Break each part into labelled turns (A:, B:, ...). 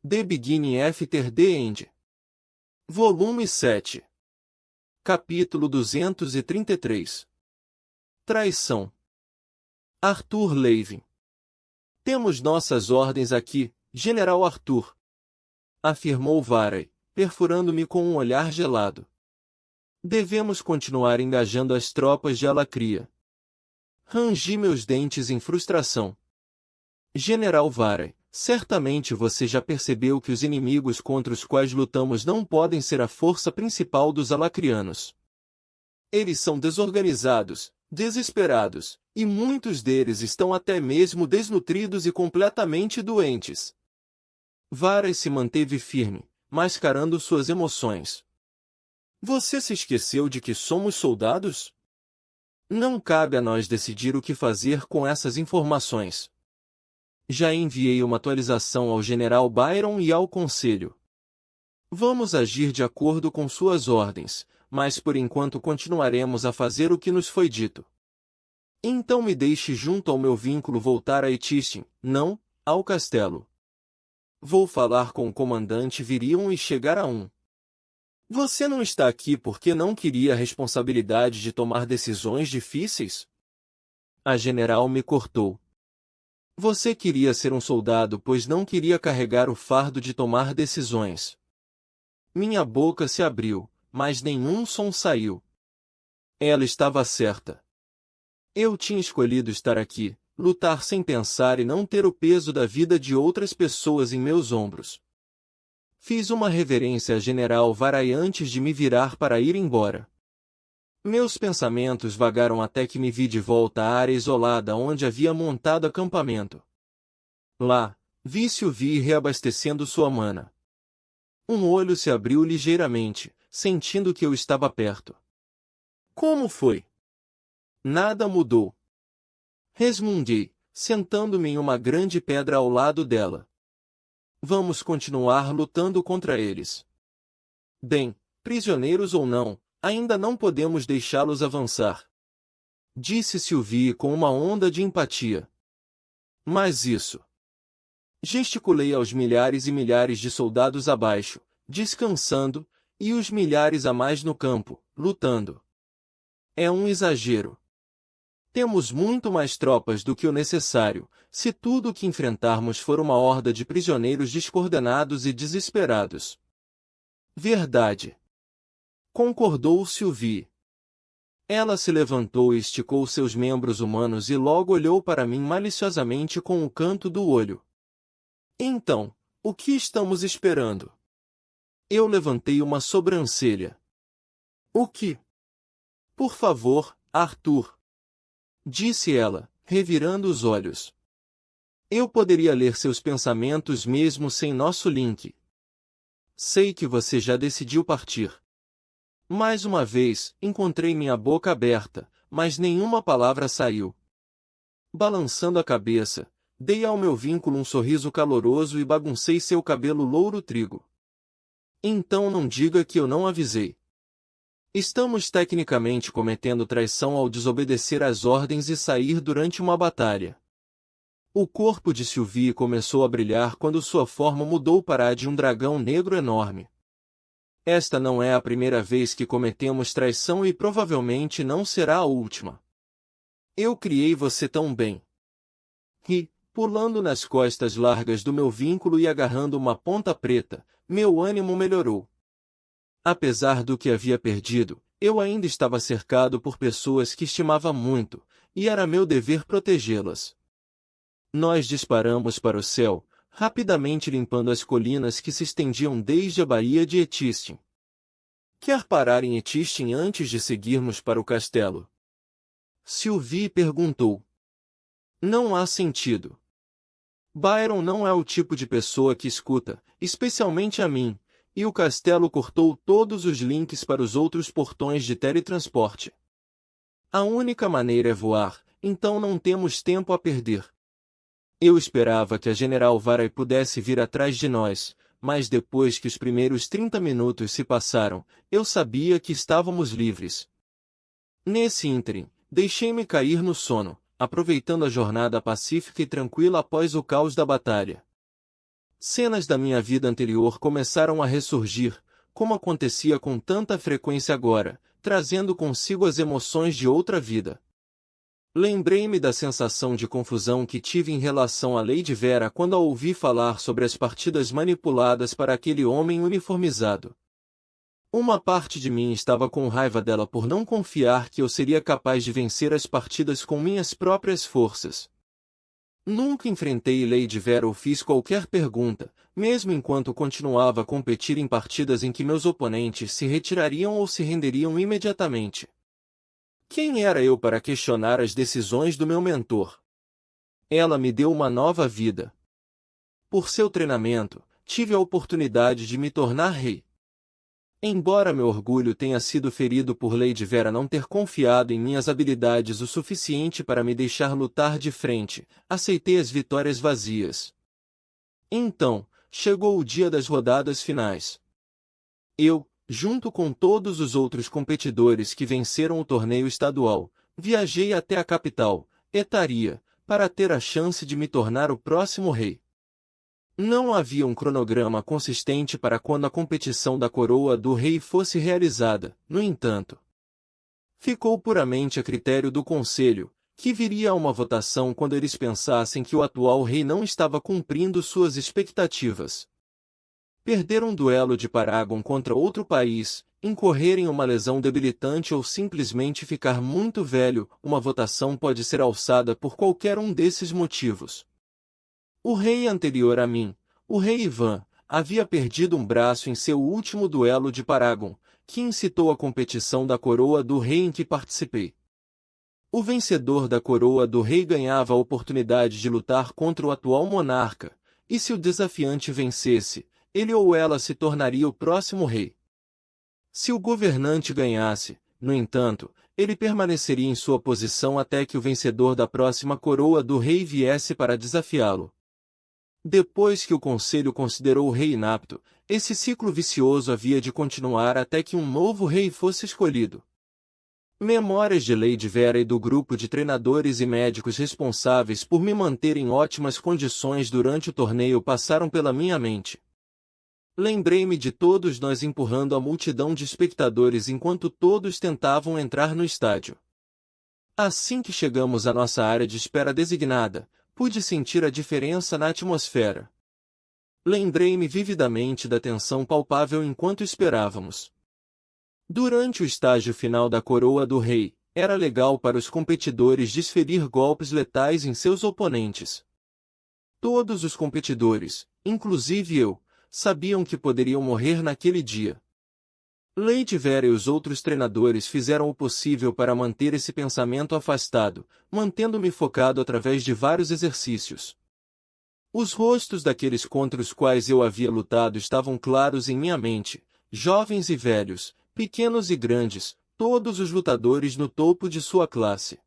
A: The Beginning After the End. Volume 7. Capítulo 233. Traição. Arthur Levin. Temos nossas ordens aqui, General Arthur, afirmou Varey, perfurando-me com um olhar gelado. Devemos continuar engajando as tropas de Alacria. Rangi meus dentes em frustração. General Varey, certamente você já percebeu que os inimigos contra os quais lutamos não podem ser a força principal dos alacrianos. Eles são desorganizados, desesperados, e muitos deles estão até mesmo desnutridos e completamente doentes. Varey se manteve firme, mascarando suas emoções. Você se esqueceu de que somos soldados? Não cabe a nós decidir o que fazer com essas informações. Já enviei uma atualização ao General Byron e ao Conselho. Vamos agir de acordo com suas ordens, mas por enquanto continuaremos a fazer o que nos foi dito. Então me deixe junto ao meu vínculo voltar a Etistin, não, ao castelo. Vou falar com o comandante Virion e chegar a um. Você não está aqui porque não queria a responsabilidade de tomar decisões difíceis? A general me cortou. Você queria ser um soldado pois não queria carregar o fardo de tomar decisões. Minha boca se abriu, mas nenhum som saiu. Ela estava certa. Eu tinha escolhido estar aqui, lutar sem pensar e não ter o peso da vida de outras pessoas em meus ombros. Fiz uma reverência a General Varey antes de me virar para ir embora. Meus pensamentos vagaram até que me vi de volta à área isolada onde havia montado acampamento. Lá, vi Sylvie reabastecendo sua mana. Um olho se abriu ligeiramente, sentindo que eu estava perto. Como foi? Nada mudou. Resmunguei, sentando-me em uma grande pedra ao lado dela. Vamos continuar lutando contra eles. Bem, prisioneiros ou não, ainda não podemos deixá-los avançar. Disse Sylvie com uma onda de empatia. Mas isso. Gesticulei aos milhares e milhares de soldados abaixo, descansando, e os milhares a mais no campo, lutando. É um exagero. Temos muito mais tropas do que o necessário, se tudo o que enfrentarmos for uma horda de prisioneiros descoordenados e desesperados. Verdade. Concordou Sylvie. Ela se levantou e esticou seus membros humanos e logo olhou para mim maliciosamente com o canto do olho. Então, o que estamos esperando? Eu levantei uma sobrancelha. O que? Por favor, Arthur. Disse ela, revirando os olhos. Eu poderia ler seus pensamentos mesmo sem nosso link. Sei que você já decidiu partir. Mais uma vez, encontrei minha boca aberta, mas nenhuma palavra saiu. Balançando a cabeça, dei ao meu vínculo um sorriso caloroso e baguncei seu cabelo louro trigo. Então não diga que eu não avisei. Estamos tecnicamente cometendo traição ao desobedecer às ordens e sair durante uma batalha. O corpo de Sylvie começou a brilhar quando sua forma mudou para a de um dragão negro enorme. Esta não é a primeira vez que cometemos traição e provavelmente não será a última. Eu criei você tão bem. Ri, pulando nas costas largas do meu vínculo e agarrando uma ponta preta, meu ânimo melhorou. Apesar do que havia perdido, eu ainda estava cercado por pessoas que estimava muito, e era meu dever protegê-las. Nós disparamos para o céu, rapidamente limpando as colinas que se estendiam desde a Baía de Etistin. Quer parar em Etistin antes de seguirmos para o castelo? Sylvie perguntou. Não há sentido. Byron não é o tipo de pessoa que escuta, especialmente a mim, e o castelo cortou todos os links para os outros portões de teletransporte. A única maneira é voar, então não temos tempo a perder. Eu esperava que a General Varey pudesse vir atrás de nós, mas depois que os primeiros 30 minutos se passaram, eu sabia que estávamos livres. Nesse ínterim, deixei-me cair no sono, aproveitando a jornada pacífica e tranquila após o caos da batalha. Cenas da minha vida anterior começaram a ressurgir, como acontecia com tanta frequência agora, trazendo consigo as emoções de outra vida. Lembrei-me da sensação de confusão que tive em relação a Lady Vera quando a ouvi falar sobre as partidas manipuladas para aquele homem uniformizado. Uma parte de mim estava com raiva dela por não confiar que eu seria capaz de vencer as partidas com minhas próprias forças. Nunca enfrentei Lady Vera ou fiz qualquer pergunta, mesmo enquanto continuava a competir em partidas em que meus oponentes se retirariam ou se renderiam imediatamente. Quem era eu para questionar as decisões do meu mentor? Ela me deu uma nova vida. Por seu treinamento, tive a oportunidade de me tornar rei. Embora meu orgulho tenha sido ferido por Lady Vera não ter confiado em minhas habilidades o suficiente para me deixar lutar de frente, aceitei as vitórias vazias. Então, chegou o dia das rodadas finais. Eu, junto com todos os outros competidores que venceram o torneio estadual, viajei até a capital, Etaria, para ter a chance de me tornar o próximo rei. Não havia um cronograma consistente para quando a competição da coroa do rei fosse realizada, no entanto. Ficou puramente a critério do conselho, que viria a uma votação quando eles pensassem que o atual rei não estava cumprindo suas expectativas. Perder um duelo de Paragon contra outro país, incorrer em uma lesão debilitante ou simplesmente ficar muito velho, uma votação pode ser alçada por qualquer um desses motivos. O rei anterior a mim, o rei Ivan, havia perdido um braço em seu último duelo de Paragon, que incitou a competição da coroa do rei em que participei. O vencedor da coroa do rei ganhava a oportunidade de lutar contra o atual monarca, e se o desafiante vencesse, ele ou ela se tornaria o próximo rei. Se o governante ganhasse, no entanto, ele permaneceria em sua posição até que o vencedor da próxima coroa do rei viesse para desafiá-lo. Depois que o conselho considerou o rei inapto, esse ciclo vicioso havia de continuar até que um novo rei fosse escolhido. Memórias de Lady Vera e do grupo de treinadores e médicos responsáveis por me manter em ótimas condições durante o torneio passaram pela minha mente. Lembrei-me de todos nós empurrando a multidão de espectadores enquanto todos tentavam entrar no estádio. Assim que chegamos à nossa área de espera designada, pude sentir a diferença na atmosfera. Lembrei-me vividamente da tensão palpável enquanto esperávamos. Durante o estágio final da coroa do rei, era legal para os competidores desferir golpes letais em seus oponentes. Todos os competidores, inclusive eu, sabiam que poderiam morrer naquele dia. Lady Vera e os outros treinadores fizeram o possível para manter esse pensamento afastado, mantendo-me focado através de vários exercícios. Os rostos daqueles contra os quais eu havia lutado estavam claros em minha mente, jovens e velhos, pequenos e grandes, todos os lutadores no topo de sua classe.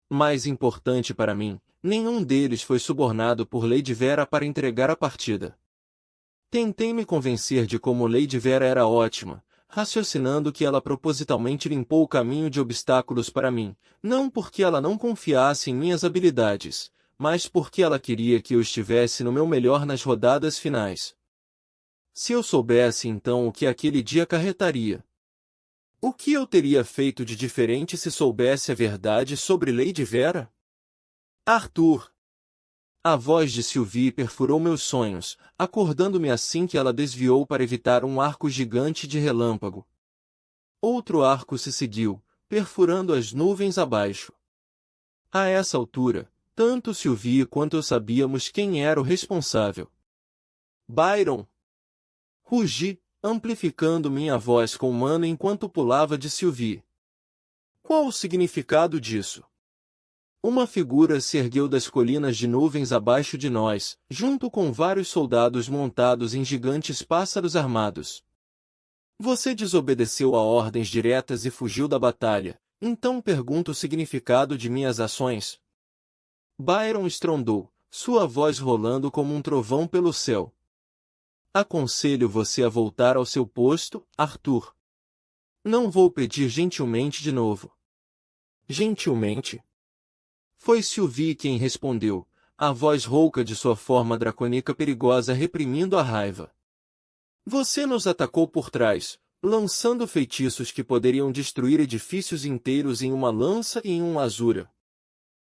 A: Mais importante para mim, nenhum deles foi subornado por Lady Vera para entregar a partida. Tentei me convencer de como Lady Vera era ótima, raciocinando que ela propositalmente limpou o caminho de obstáculos para mim, não porque ela não confiasse em minhas habilidades, mas porque ela queria que eu estivesse no meu melhor nas rodadas finais. Se eu soubesse então o que aquele dia acarretaria. O que eu teria feito de diferente se soubesse a verdade sobre Lady Vera? Arthur! A voz de Sylvie perfurou meus sonhos, acordando-me assim que ela desviou para evitar um arco gigante de relâmpago. Outro arco se seguiu, perfurando as nuvens abaixo. A essa altura, tanto Sylvie quanto eu sabíamos quem era o responsável. Byron! Rugi, amplificando minha voz com mano enquanto pulava de Sylvie. Qual o significado disso? Uma figura se ergueu das colinas de nuvens abaixo de nós, junto com vários soldados montados em gigantes pássaros armados. Você desobedeceu a ordens diretas e fugiu da batalha, então pergunto o significado de minhas ações. Byron estrondou, sua voz rolando como um trovão pelo céu. Aconselho você a voltar ao seu posto, Arthur. Não vou pedir gentilmente de novo. Gentilmente? Foi Sylvie quem respondeu, a voz rouca de sua forma dracônica perigosa reprimindo a raiva. Você nos atacou por trás, lançando feitiços que poderiam destruir edifícios inteiros em uma lança e em um azura.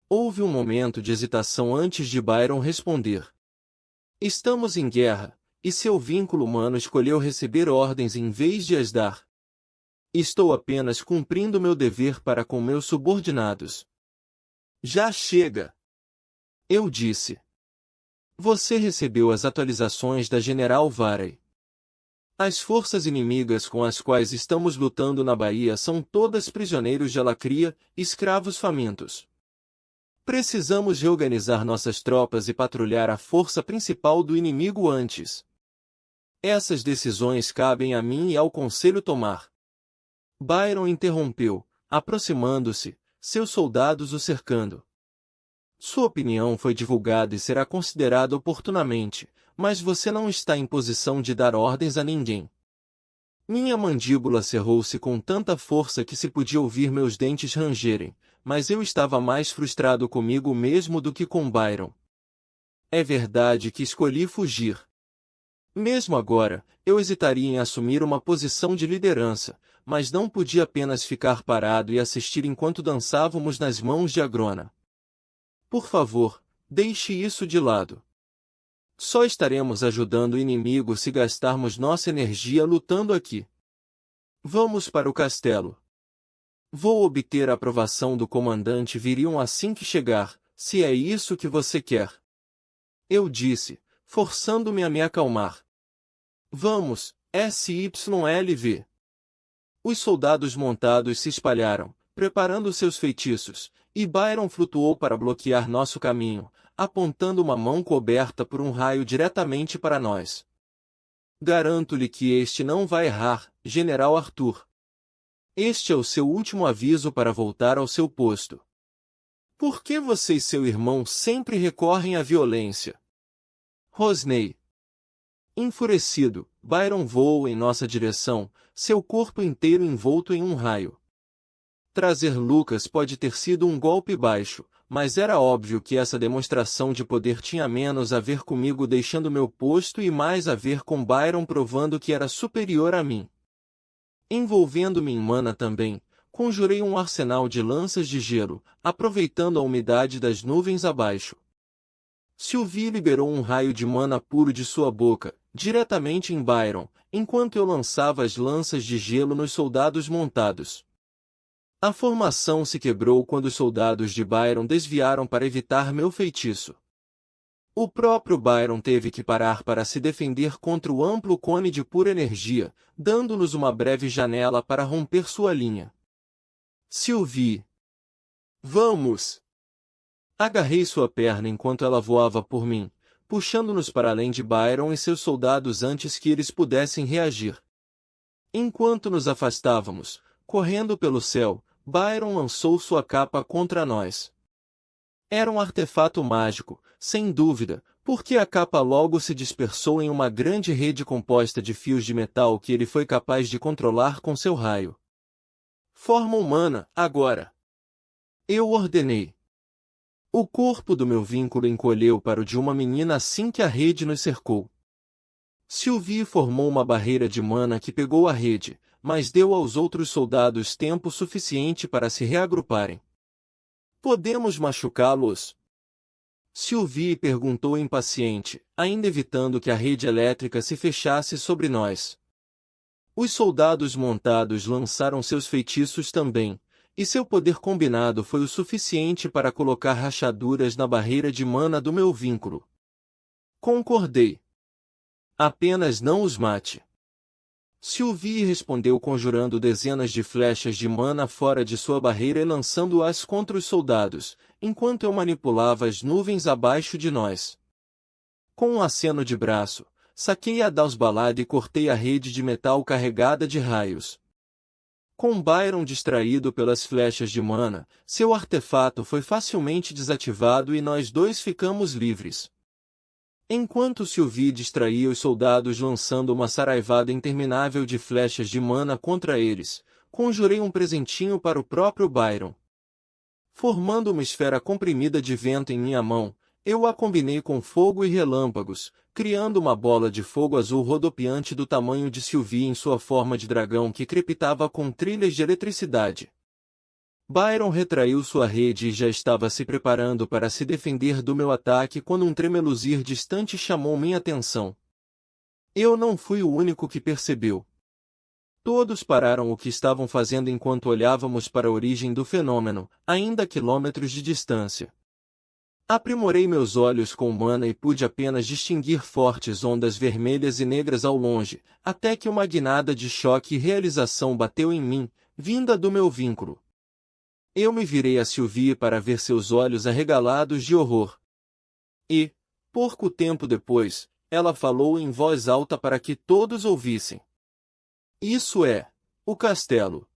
A: Houve um momento de hesitação antes de Byron responder. Estamos em guerra, e seu vínculo humano escolheu receber ordens em vez de as dar. Estou apenas cumprindo meu dever para com meus subordinados. Já chega! Eu disse. Você recebeu as atualizações da General Varey. As forças inimigas com as quais estamos lutando na Bahia são todas prisioneiros de Alacria, escravos famintos. Precisamos reorganizar nossas tropas e patrulhar a força principal do inimigo antes. Essas decisões cabem a mim e ao Conselho tomar. Byron interrompeu, aproximando-se, seus soldados o cercando. Sua opinião foi divulgada e será considerada oportunamente, mas você não está em posição de dar ordens a ninguém. Minha mandíbula cerrou-se com tanta força que se podia ouvir meus dentes rangerem, mas eu estava mais frustrado comigo mesmo do que com Byron. É verdade que escolhi fugir. Mesmo agora, eu hesitaria em assumir uma posição de liderança, mas não podia apenas ficar parado e assistir enquanto dançávamos nas mãos de Agrona. Por favor, deixe isso de lado. Só estaremos ajudando o inimigo se gastarmos nossa energia lutando aqui. Vamos para o castelo. Vou obter a aprovação do comandante Virion assim que chegar, se é isso que você quer. Eu disse, forçando-me a me acalmar. Vamos, SYLV. Os soldados montados se espalharam, preparando seus feitiços, e Byron flutuou para bloquear nosso caminho, apontando uma mão coberta por um raio diretamente para nós. Garanto-lhe que este não vai errar, General Arthur. Este é o seu último aviso para voltar ao seu posto. Por que você e seu irmão sempre recorrem à violência? Rosney. Enfurecido, Byron voou em nossa direção, seu corpo inteiro envolto em um raio. Trazer Lucas pode ter sido um golpe baixo, mas era óbvio que essa demonstração de poder tinha menos a ver comigo deixando meu posto e mais a ver com Byron provando que era superior a mim. Envolvendo-me em mana também, conjurei um arsenal de lanças de gelo, aproveitando a umidade das nuvens abaixo. Sylvie liberou um raio de mana puro de sua boca, diretamente em Byron, enquanto eu lançava as lanças de gelo nos soldados montados. A formação se quebrou quando os soldados de Byron desviaram para evitar meu feitiço. O próprio Byron teve que parar para se defender contra o amplo cone de pura energia, dando-nos uma breve janela para romper sua linha. Sylvie. Vamos! Agarrei sua perna enquanto ela voava por mim, puxando-nos para além de Byron e seus soldados antes que eles pudessem reagir. Enquanto nos afastávamos, correndo pelo céu, Byron lançou sua capa contra nós. Era um artefato mágico, sem dúvida, porque a capa logo se dispersou em uma grande rede composta de fios de metal que ele foi capaz de controlar com seu raio. Forma humana, agora! Eu ordenei. O corpo do meu vínculo encolheu para o de uma menina assim que a rede nos cercou. Sylvie formou uma barreira de mana que pegou a rede, mas deu aos outros soldados tempo suficiente para se reagruparem. Podemos machucá-los? Sylvie perguntou impaciente, ainda evitando que a rede elétrica se fechasse sobre nós. Os soldados montados lançaram seus feitiços também, e seu poder combinado foi o suficiente para colocar rachaduras na barreira de mana do meu vínculo. Concordei. Apenas não os mate. Sylvie respondeu conjurando dezenas de flechas de mana fora de sua barreira e lançando-as contra os soldados, enquanto eu manipulava as nuvens abaixo de nós. Com um aceno de braço, saquei a Dausbalada e cortei a rede de metal carregada de raios. Com Byron distraído pelas flechas de mana, seu artefato foi facilmente desativado e nós dois ficamos livres. Enquanto Sylvie distraía os soldados lançando uma saraivada interminável de flechas de mana contra eles, conjurei um presentinho para o próprio Byron. Formando uma esfera comprimida de vento em minha mão, Eu a combinei com fogo e relâmpagos, criando uma bola de fogo azul rodopiante do tamanho de Sylvie em sua forma de dragão que crepitava com trilhas de eletricidade. Byron retraiu sua rede e já estava se preparando para se defender do meu ataque quando um tremeluzir distante chamou minha atenção. Eu não fui o único que percebeu. Todos pararam o que estavam fazendo enquanto olhávamos para a origem do fenômeno, ainda a quilômetros de distância. Aprimorei meus olhos com mana e pude apenas distinguir fortes ondas vermelhas e negras ao longe, até que uma guinada de choque e realização bateu em mim, vinda do meu vínculo. Eu me virei a Sylvie para ver seus olhos arregalados de horror. E, pouco tempo depois, ela falou em voz alta para que todos ouvissem. Isso é, o castelo.